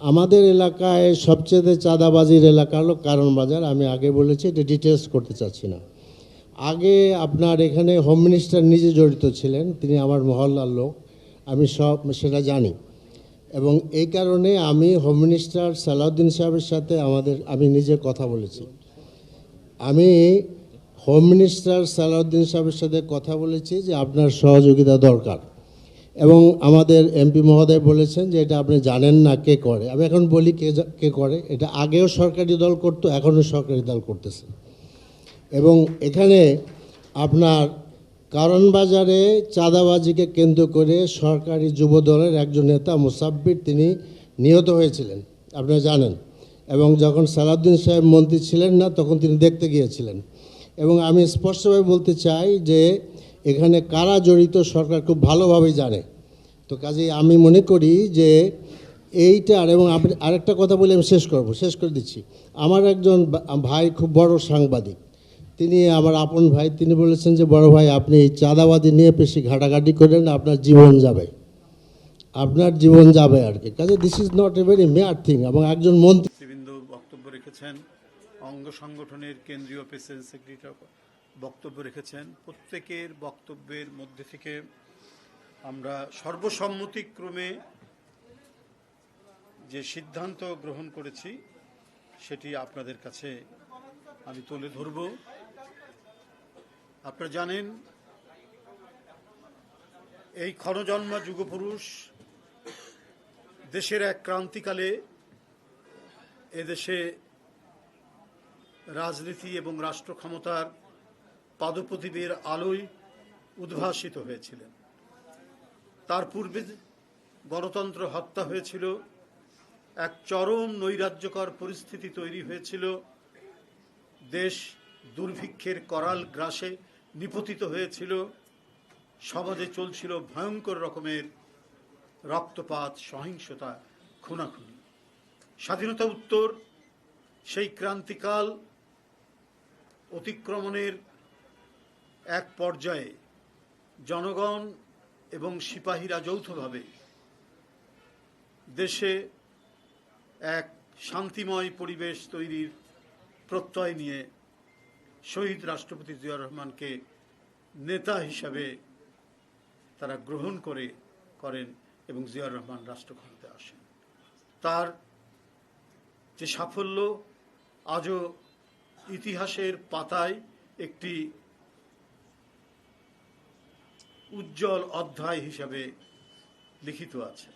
আমাদের এলাকায় সবচেয়ে চাঁদাবাজির এলাকা হলো কারণ বাজার। আমি আগে বলেছি, এটা ডিটেলস করতে চাচ্ছি না। আগে আপনার এখানে হোম মিনিস্টার নিজে জড়িত ছিলেন, তিনি আমার মহল্লার লোক, আমি সব সেটা জানি। এবং এই কারণে আমি হোম মিনিস্টার সালাউদ্দিন সাহেবের সাথে আমি নিজে কথা বলেছি। আমি হোম মিনিস্টার সালাউদ্দিন সাহেবের সাথে কথা বলেছি যে আপনার সহযোগিতা দরকার, এবং আমাদের এমপি মহোদয় বলেছেন যে এটা আপনি জানেন না কে করে। আমি এখন বলি কে করে। এটা আগেও সরকারি দল করতো, এখনও সরকারি দল করতেছে। এবং এখানে আপনার কারণ বাজারে চাঁদাবাজিকে কেন্দ্র করে সরকারি যুব দলের একজন নেতা মুসাব্বির, তিনি নিহত হয়েছিলেন, আপনারা জানেন। এবং যখন সালাউদ্দিন সাহেব মন্ত্রী ছিলেন না, তখন তিনি দেখতে গিয়েছিলেন। এবং আমি স্পষ্টভাবে বলতে চাই যে এখানে কারা জড়িত সরকার খুব ভালোভাবেই জানে। তো কাজেই আমি মনে করি যে এইটার, এবং আপনি আরেকটা কথা বলে আমি শেষ করে দিচ্ছি। আমার একজন ভাই খুব বড় সাংবাদিক, তিনি আমার আপন ভাই, তিনি বলেছেন যে বড় ভাই, আপনি এই চাঁদাবাদি নিয়ে বেশি ঘাটাঘাটি করেন, আপনার জীবন যাবে আর কি। কাজে this is not a very major thing. এবং একজন মন্ত্রীবৃন্দ বক্তব্য রেখেছেন, অঙ্গ সংগঠনের কেন্দ্রীয় প্রেসিডেন্ট সেক্রেটারি বক্তব্য রেখেছেন। প্রত্যেকের বক্তব্যের মধ্যে থেকে আমরা সর্বসম্মতিক্রমে যে সিদ্ধান্ত গ্রহণ করেছি সেটি আপনাদের কাছে আমি তুলে ধরব। আপনারা জানেন, এই ক্ষণজন্মা যুগপুরুষ দেশের এক ক্রান্তিকালে এদেশে রাজনীতি এবং রাষ্ট্র ক্ষমতার পাদপ্রদীপের আলোয় উদ্ভাসিত হয়েছিলেন। তার পূর্বে গণতন্ত্র হত্যা হয়েছিল, এক চরম নৈরাজ্যকর পরিস্থিতি তৈরি হয়েছিল, দেশ দুর্ভিক্ষের করাল গ্রাসে নিপতিত হয়েছিল, সমাজে চলছিল ভয়ঙ্কর রকমের রক্তপাত, সহিংসতা, খুনাখুনি। স্বাধীনতা উত্তর সেই ক্রান্তিকাল অতিক্রমণের এক পর্যায়ে জনগণ এবং সিপাহীরা যৌথভাবে দেশে এক শান্তিময় পরিবেশ তৈরির প্রত্যয় নিয়ে শহীদ রাষ্ট্রপতি জিয়াউর রহমানকে নেতা হিসাবে তারা গ্রহণ করেন এবং জিয়াউর রহমান রাষ্ট্র ক্ষমতায় আসেন। তার যে সাফল্য আজও ইতিহাসের পাতায় একটি উজ্জ্বল অধ্যায় হিসাবে লিখিত আছে।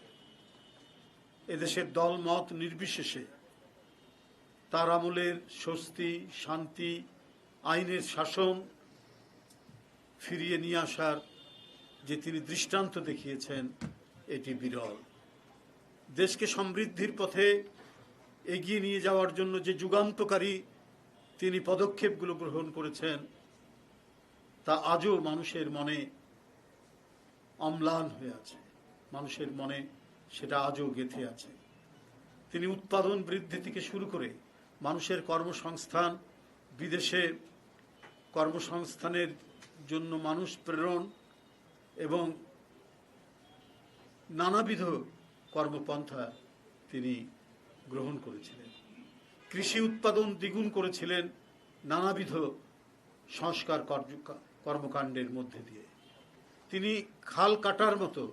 এদেশের দলমত নির্বিশেষে তার আমলের স্বস্তি, শান্তি, আইনের শাসন ফিরিয়ে নিয়ে আসার যে তিনি দৃষ্টান্ত দেখিয়েছেন, এটি বিরল। দেশকে সমৃদ্ধির পথে এগিয়ে নিয়ে যাওয়ার জন্য যে যুগান্তকারী তিনি পদক্ষেপগুলো গ্রহণ করেছেন, তা আজও মানুষের মনে অম্লান হয়ে আছে, মানুষের মনে সেটা আজও গেঁথে আছে। তিনি উৎপাদন বৃদ্ধি থেকে শুরু করে মানুষের কর্মসংস্থান, বিদেশে কর্মসংস্থানের জন্য মানুষ প্রেরণ এবং নানাবিধ কর্মপন্থা তিনি গ্রহণ করেছিলেন। কৃষি উৎপাদন দ্বিগুণ করেছিলেন নানাবিধ সংস্কার কর্মকাণ্ডের মধ্যে দিয়ে। তিনি খাল কাটার মতো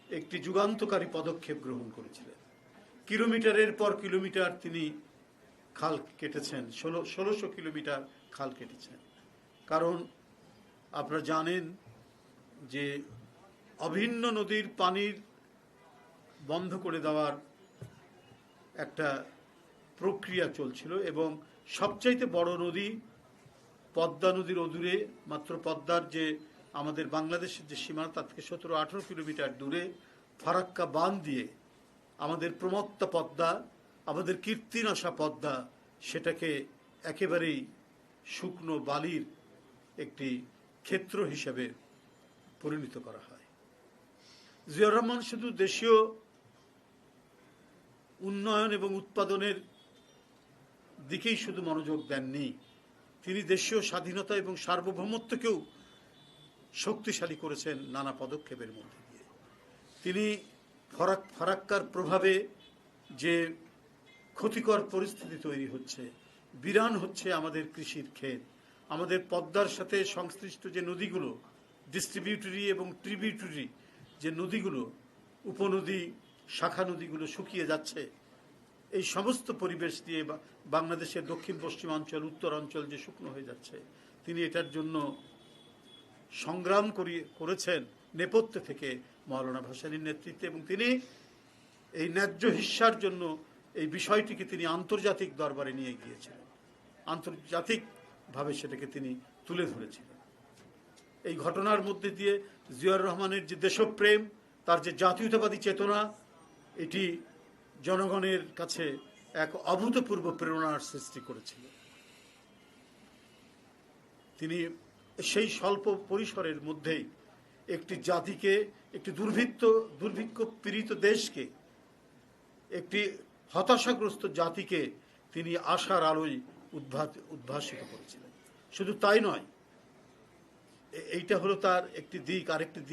একটি যুগান্তকারী পদক্ষেপ গ্রহণ করেছিলেন। কিলোমিটারের পর কিলোমিটার তিনি খাল কেটেছেন, 1600 কিলোমিটার খাল কেটেছেন। কারণ আপনারা জানেন যে অভিন্ন নদীর পানির বন্ধ করে দেওয়ার একটা প্রক্রিয়া চলছিল, এবং সবচাইতে বড় নদী পদ্মা নদীর অদূরে, মাত্র পদ্মার যে আমাদের বাংলাদেশের যে সীমানা, তার থেকে 17-18 কিলোমিটার দূরে ফারাক্কা বাঁধ দিয়ে আমাদের প্রমত্তা পদ্মা, আমাদের কীর্তিনাশা পদ্মা, সেটাকে একেবারেই শুকনো বালির একটি ক্ষেত্র হিসেবে পরিণত করা হয়। জিয়াউর রহমান শুধু দেশীয় উন্নয়ন এবং উৎপাদনের দিকেই শুধু মনোযোগ দেননি, তিনি দেশীয় স্বাধীনতা এবং সার্বভৌমত্বকেও শক্তিশালী করেছেন নানা পদক্ষেপের মধ্যে দিয়ে। তিনি ফারাক্কার প্রভাবে যে ক্ষতিকর পরিস্থিতি তৈরি হচ্ছে, বিরান হচ্ছে আমাদের কৃষির ক্ষেত, আমাদের পদ্মার সাথে সংশ্লিষ্ট যে নদীগুলো, ডিস্ট্রিবিউটরি এবং ট্রিবিউটরি যে নদীগুলো, উপনদী, শাখা নদীগুলো শুকিয়ে যাচ্ছে, এই সমস্ত পরিবেশ দিয়ে বাংলাদেশের দক্ষিণ পশ্চিমাঞ্চল, উত্তরাঞ্চল যে শুকনো হয়ে যাচ্ছে, তিনি এটার জন্য সংগ্রাম করেছেন নেপথ্যে থেকে মওলানা ভাসানীর নেতৃত্বে, এবং তিনি এই ন্যায্য হিস্যার জন্য এই বিষয়টিকে তিনি আন্তর্জাতিক দরবারে নিয়ে গিয়েছিলেন, আন্তর্জাতিকভাবে সেটাকে তিনি তুলে ধরেছিলেন। এই ঘটনার মধ্যে দিয়ে জিয়াউর রহমানের যে দেশপ্রেম, তার যে জাতীয়তাবাদী চেতনা, এটি জনগণের কাছে এক অভূতপূর্ব প্রেরণার সৃষ্টি করেছিল। তিনি সেই স্বল্প পরিসরের মধ্যেই একটি জাতিকে, একটি দুর্ভিক্ষ পীড়িত দেশকে, একটি হতাশাগ্রস্ত জাতিকে তিনি আশার আলোয় উদ্ভাসিত করেছিলেন। শুধু তাই নয়, এইটা হলো তার একটি দিক। আরেকটি দিক